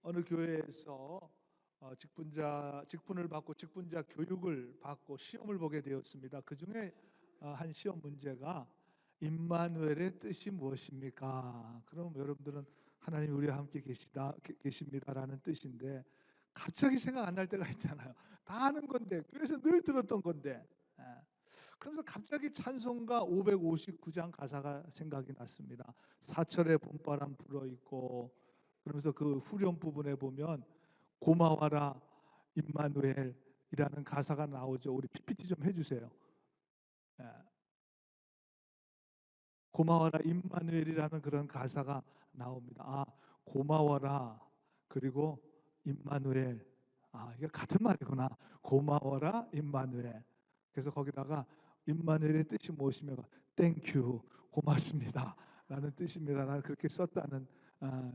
어느 교회에서 직분을 받고 직분자 교육을 받고 시험을 보게 되었습니다. 그 중에 한 시험 문제가 임마누엘의 뜻이 무엇입니까? 그럼 여러분들은 하나님 우리와 함께 계십니다라는 뜻인데 갑자기 생각 안 날 때가 있잖아요. 다 아는 건데 교회에서 늘 들었던 건데. 예. 그러면서 갑자기 찬송가 559장 가사가 생각이 났습니다. 사철의 봄바람 불어있고, 그러면서 그 후렴 부분에 보면 고마워라 임마누엘이라는 가사가 나오죠. 우리 PPT 좀 해주세요. 예. 고마워라 임마누엘이라는 그런 가사가 나옵니다. 고마워라 그리고 임마누엘. 이게 같은 말이구나. 고마워라 임마누엘. 그래서 거기다가 임마누엘의 뜻이 무엇이며 땡큐 고맙습니다 라는 뜻입니다. 나는 그렇게 썼다는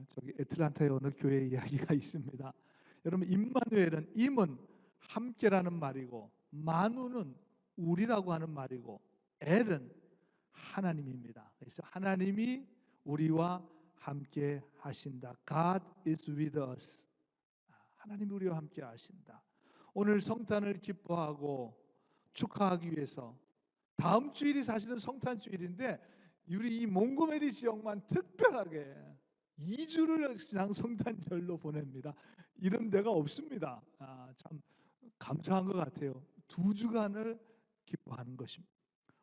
저기 애틀란타의 어느 교회 이야기가 있습니다. 여러분, 임마누엘은 임은 함께라는 말이고, 마누는 우리라고 하는 말이고, 엘은 하나님입니다. 그래서 하나님이 우리와 함께 하신다. God is with us. 하나님이 우리와 함께 하신다. 오늘 성탄을 기뻐하고 축하하기 위해서 다음 주일이 사실은 성탄 주일인데 우리 이 몽고메리 지역만 특별하게 2주를 그냥 성탄절로 보냅니다. 이런 데가 없습니다. 참 감사한 것 같아요. 2주간을 기뻐하는 것입니다.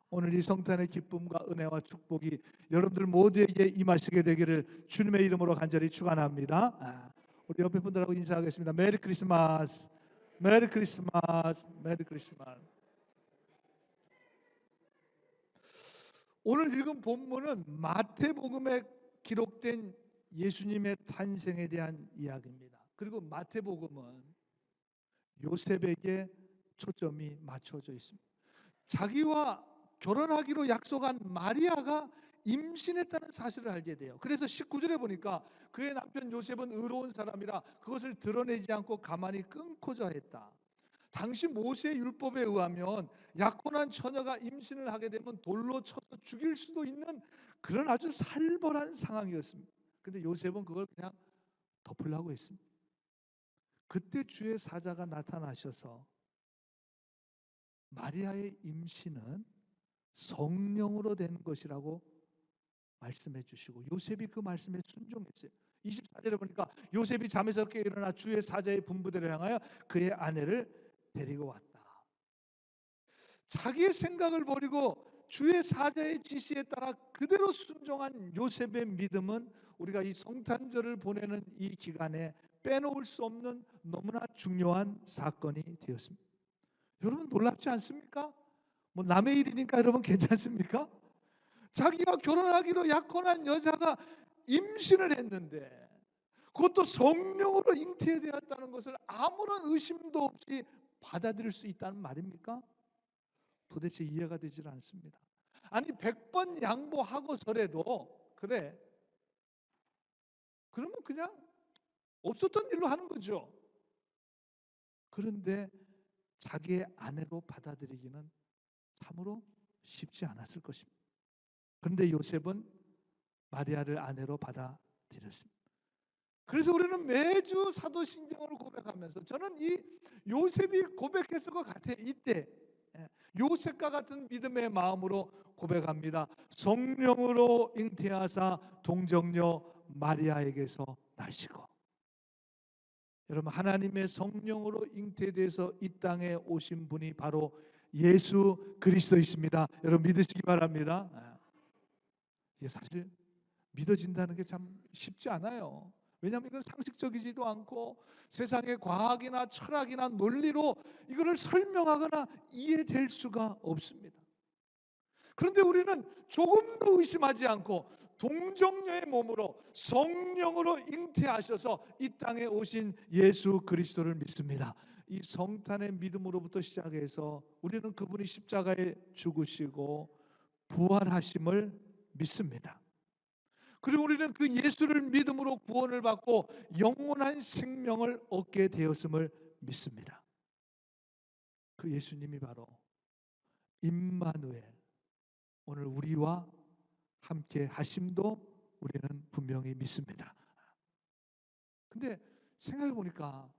오늘 이 성탄의 기쁨과 은혜와 축복이 여러분들 모두에게 임하시게 되기를 주님의 이름으로 간절히 축원합니다. 우리 옆에 분들하고 인사하겠습니다. 메리 크리스마스, 메리 크리스마스, 메리 크리스마스. 오늘 읽은 본문은 마태복음에 기록된 예수님의 탄생에 대한 이야기입니다. 그리고 마태복음은 요셉에게 초점이 맞춰져 있습니다. 자기와 결혼하기로 약속한 마리아가 임신했다는 사실을 알게 돼요. 그래서 19절에 보니까 그의 남편 요셉은 의로운 사람이라 그것을 드러내지 않고 가만히 끊고자 했다. 당시 모세의 율법에 의하면 약혼한 처녀가 임신을 하게 되면 돌로 쳐서 죽일 수도 있는 그런 아주 살벌한 상황이었습니다. 근데 요셉은 그걸 그냥 덮으려고 했습니다. 그때 주의 사자가 나타나셔서 마리아의 임신은 성령으로 된 것이라고 말씀해 주시고, 요셉이 그 말씀에 순종했어요. 24절에 보니까 요셉이 잠에서 깨어 일어나 주의 사자의 분부대로 향하여 그의 아내를 데리고 왔다. 자기의 생각을 버리고 주의 사자의 지시에 따라 그대로 순종한 요셉의 믿음은 우리가 이 성탄절을 보내는 이 기간에 빼놓을 수 없는 너무나 중요한 사건이 되었습니다. 여러분 놀랍지 않습니까? 뭐 남의 일이니까 여러분 괜찮습니까? 자기가 결혼하기로 약혼한 여자가 임신을 했는데 그것도 성령으로 잉태되었다는 것을 아무런 의심도 없이 받아들일 수 있다는 말입니까? 도대체 이해가 되질 않습니다. 아니 100번 양보하고서라도 그래 그러면 그냥 없었던 일로 하는 거죠. 그런데 자기의 아내로 받아들이기는 참으로 쉽지 않았을 것입니다. 그런데 요셉은 마리아를 아내로 받아들였습니다. 그래서 우리는 매주 사도신경을 고백하면서 저는 이 요셉이 고백했을 것 같아요. 이때 요셉과 같은 믿음의 마음으로 고백합니다. 성령으로 잉태하사 동정녀 마리아에게서 나시고. 여러분, 하나님의 성령으로 잉태돼서 이 땅에 오신 분이 바로 예수 그리스도이십니다. 여러분 믿으시기 바랍니다. 이게 사실 믿어진다는 게 참 쉽지 않아요. 왜냐하면 이건 상식적이지도 않고 세상의 과학이나 철학이나 논리로 이거를 설명하거나 이해될 수가 없습니다. 그런데 우리는 조금도 의심하지 않고 동정녀의 몸으로 성령으로 잉태하셔서 이 땅에 오신 예수 그리스도를 믿습니다. 이 성탄의 믿음으로부터 시작해서 우리는 그분이 십자가에 죽으시고 부활하심을 믿습니다. 그리고 우리는 그 예수를 믿음으로 구원을 받고 영원한 생명을 얻게 되었음을 믿습니다. 그 예수님이 바로 임마누엘, 오늘 우리와 함께 하심도 우리는 분명히 믿습니다. 근데 생각해 보니까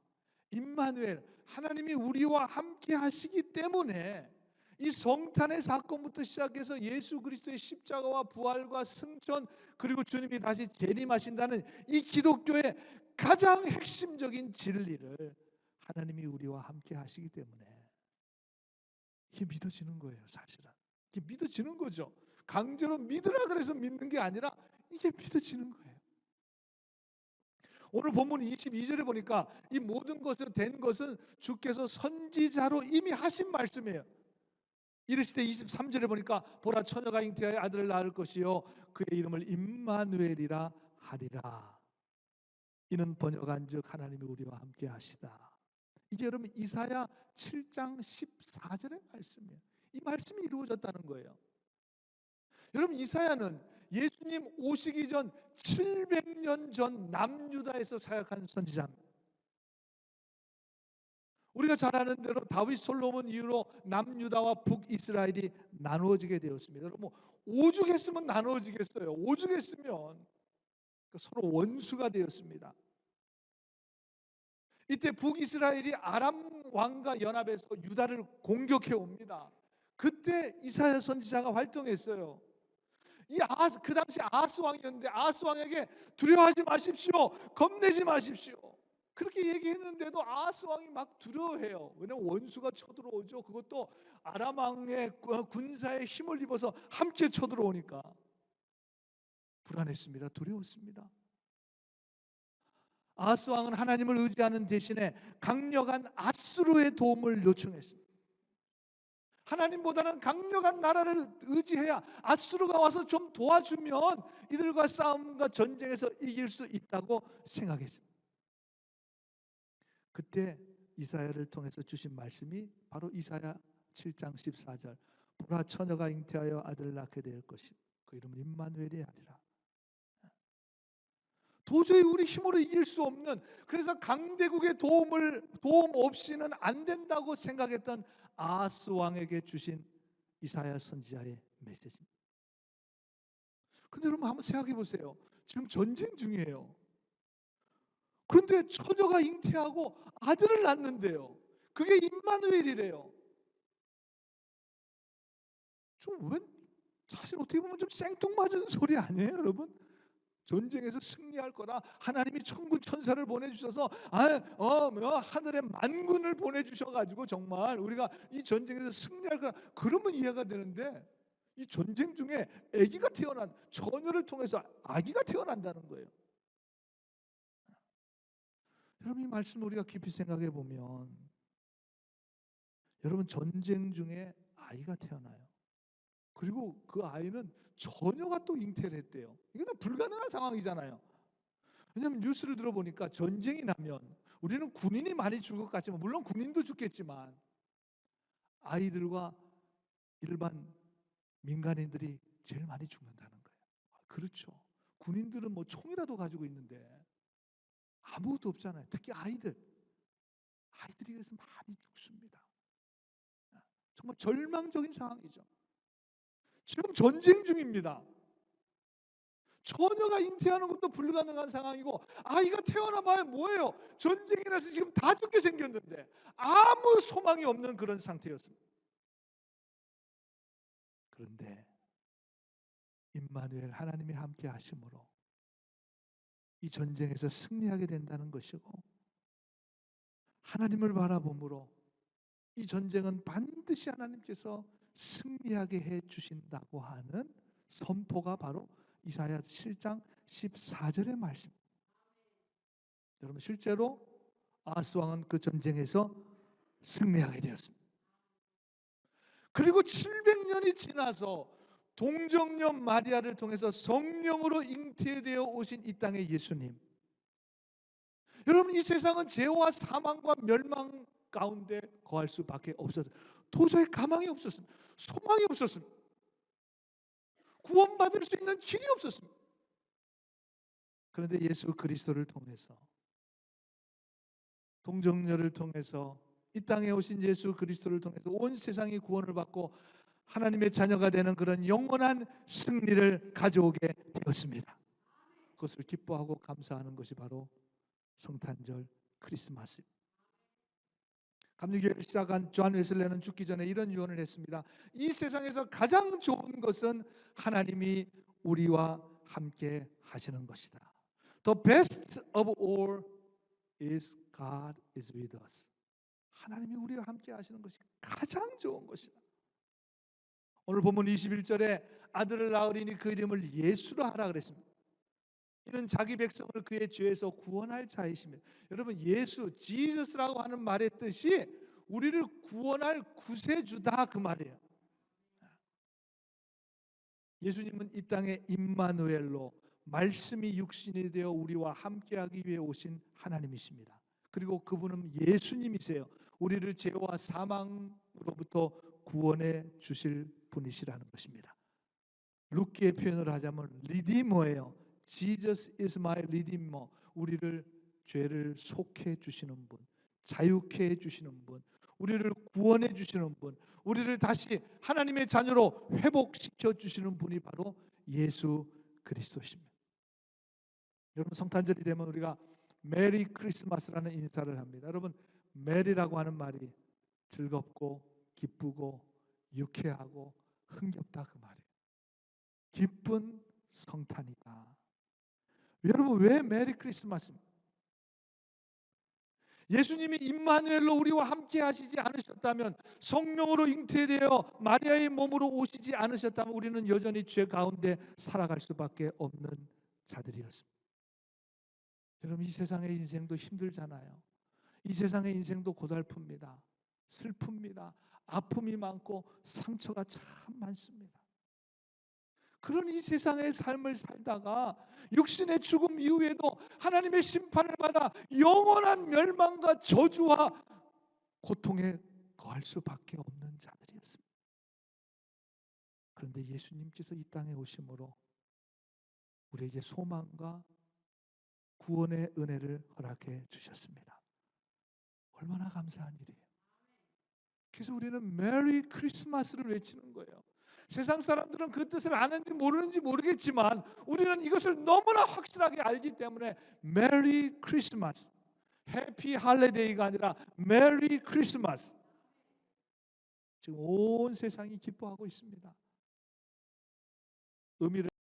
임마누엘, 하나님이 우리와 함께 하시기 때문에 이 성탄의 사건부터 시작해서 예수 그리스도의 십자가와 부활과 승천, 그리고 주님이 다시 재림하신다는 이 기독교의 가장 핵심적인 진리를 하나님이 우리와 함께 하시기 때문에 이게 믿어지는 거예요. 사실은 이게 믿어지는 거죠. 강제로 믿으라 그래서 믿는 게 아니라 이게 믿어지는 거예요. 오늘 본문 22절에 보니까 이 모든 것을 된 것은 주께서 선지자로 이미 하신 말씀이에요. 이르시되 23절에 보니까 보라 처녀가 잉태하여 아들을 낳을 것이요 그의 이름을 임마누엘이라 하리라. 이는 번역한즉 하나님이 우리와 함께 하시다. 이게 여러분 이사야 7장 14절의 말씀이에요. 이 말씀이 이루어졌다는 거예요. 여러분 이사야는 예수님 오시기 전 700년 전 남유다에서 사역한 선지자입니다. 우리가 잘 아는 대로 다윗 솔로몬 이후로 남유다와 북이스라엘이 나누어지게 되었습니다. 뭐 오죽했으면 나누어지겠어요. 오죽했으면 서로 원수가 되었습니다. 이때 북이스라엘이 아람 왕과 연합해서 유다를 공격해 옵니다. 그때 이사야 선지자가 활동했어요. 그 당시 아하스 왕이었는데 아하스 왕에게 두려워하지 마십시오, 겁내지 마십시오, 그렇게 얘기했는데도 아하스 왕이 막 두려워해요. 왜냐하면 원수가 쳐들어오죠. 그것도 아람 왕의 군사에 힘을 입어서 함께 쳐들어오니까 불안했습니다. 두려웠습니다. 아하스 왕은 하나님을 의지하는 대신에 강력한 아수르의 도움을 요청했습니다. 하나님보다는 강력한 나라를 의지해야 아수르가 와서 좀 도와주면 이들과 싸움과 전쟁에서 이길 수 있다고 생각했습니다. 그때 이사야를 통해서 주신 말씀이 바로 이사야 7장 14절 보라 처녀가 잉태하여 아들을 낳게 될 것이고 그 이름은 임마누엘이 아니라. 도저히 우리 힘으로 이길 수 없는, 그래서 강대국의 도움 없이는 안 된다고 생각했던 아하스 왕에게 주신 이사야 선지자의 메시지입니다. 그런데 여러분 한번 생각해 보세요. 지금 전쟁 중이에요. 그런데 처녀가 잉태하고 아들을 낳는데요. 그게 임마누엘이래요. 사실 어떻게 보면 좀 생뚱맞은 소리 아니에요, 여러분? 전쟁에서 승리할 거라 하나님이 천군 천사를 보내주셔서 하늘에 만군을 보내주셔가지고 정말 우리가 이 전쟁에서 승리할 거라 그러면 이해가 되는데, 이 전쟁 중에 아기가 처녀를 통해서 아기가 태어난다는 거예요. 여러분 이 말씀을 우리가 깊이 생각해 보면 여러분 전쟁 중에 아이가 태어나요. 그리고 그 아이는 처녀가 또 잉태를 했대요. 이건 불가능한 상황이잖아요. 왜냐하면 뉴스를 들어보니까 전쟁이 나면 우리는 군인이 많이 죽을 것 같지만, 물론 군인도 죽겠지만 아이들과 일반 민간인들이 제일 많이 죽는다는 거예요. 그렇죠. 군인들은 뭐 총이라도 가지고 있는데 아무것도 없잖아요. 특히 아이들이 그래서 많이 죽습니다. 정말 절망적인 상황이죠. 지금 전쟁 중입니다. 처녀가 잉태하는 것도 불가능한 상황이고 아이가 태어나봐야 뭐예요? 전쟁이라서 지금 다 죽게 생겼는데 아무 소망이 없는 그런 상태였습니다. 그런데 임마누엘 하나님이 함께 하심으로 이 전쟁에서 승리하게 된다는 것이고, 하나님을 바라봄으로 이 전쟁은 반드시 하나님께서 승리하게 해 주신다고 하는 선포가 바로 이사야 7장 14절의 말씀입니다. 여러분 실제로 아하스 왕은 그 전쟁에서 승리하게 되었습니다. 그리고 700년이 지나서 동정녀 마리아를 통해서 성령으로 잉태되어 오신 이 땅의 예수님, 여러분 이 세상은 죄와 사망과 멸망 가운데 거할 수밖에 없었어요. 도저히 가망이 없었습니다. 소망이 없었습니다. 구원받을 수 있는 길이 없었습니다. 그런데 예수 그리스도를 통해서, 동정녀를 통해서, 이 땅에 오신 예수 그리스도를 통해서 온 세상이 구원을 받고 하나님의 자녀가 되는 그런 영원한 승리를 가져오게 되었습니다. 그것을 기뻐하고 감사하는 것이 바로 성탄절 크리스마스. 감리교회를 시작한 존 웨슬레는 죽기 전에 이런 유언을 했습니다. 이 세상에서 가장 좋은 것은 하나님이 우리와 함께 하시는 것이다. The best of all is God is with us. 하나님이 우리와 함께 하시는 것이 가장 좋은 것이다. 오늘 본문 21절에 아들을 낳으리니 그 이름을 예수로 하라 그랬습니다. 이는 자기 백성을 그의 죄에서 구원할 자이십니다. 여러분, 예수, 지저스라고 하는 말의 뜻이 우리를 구원할 구세주다 그 말이에요. 예수님은 이 땅에 임마누엘로 말씀이 육신이 되어 우리와 함께하기 위해 오신 하나님이십니다. 그리고 그분은 예수님이세요. 우리를 죄와 사망으로부터 구원해 주실 분이시라는 것입니다. 룻기의 표현을 하자면 리디머예요. Jesus is my redeemer. 우리를 죄를 속해 주시는 분, 자유케 해 주시는 분, 우리를 구원해 주시는 분, 우리를 다시 하나님의 자녀로 회복시켜 주시는 분이 바로 예수 그리스도십니다. 여러분, 성탄절이 되면 우리가 메리 크리스마스라는 인사를 합니다. 여러분, 메리라고 하는 말이 즐겁고 기쁘고 유쾌하고 흥겹다 그 말이에요. 기쁜 성탄이다. 여러분, 왜 메리 크리스마스입니까? 예수님이 임마누엘로 우리와 함께 하시지 않으셨다면, 성령으로 잉태되어 마리아의 몸으로 오시지 않으셨다면 우리는 여전히 죄 가운데 살아갈 수밖에 없는 자들이었습니다. 여러분, 이 세상의 인생도 힘들잖아요. 이 세상의 인생도 고달픕니다. 슬픕니다. 아픔이 많고 상처가 참 많습니다. 그런 이 세상의 삶을 살다가 육신의 죽음 이후에도 하나님의 심판을 받아 영원한 멸망과 저주와 고통에 거할 수밖에 없는 자들이었습니다. 그런데 예수님께서 이 땅에 오심으로 우리에게 소망과 구원의 은혜를 허락해 주셨습니다. 얼마나 감사한 일이에요. 그래서 우리는 메리 크리스마스를 외치는 거예요. 세상 사람들은 그 뜻을 아는지 모르는지 모르겠지만 우리는 이것을 너무나 확실하게 알기 때문에 메리 크리스마스, 해피 할리데이가 아니라 메리 크리스마스. 지금 온 세상이 기뻐하고 있습니다. 의미를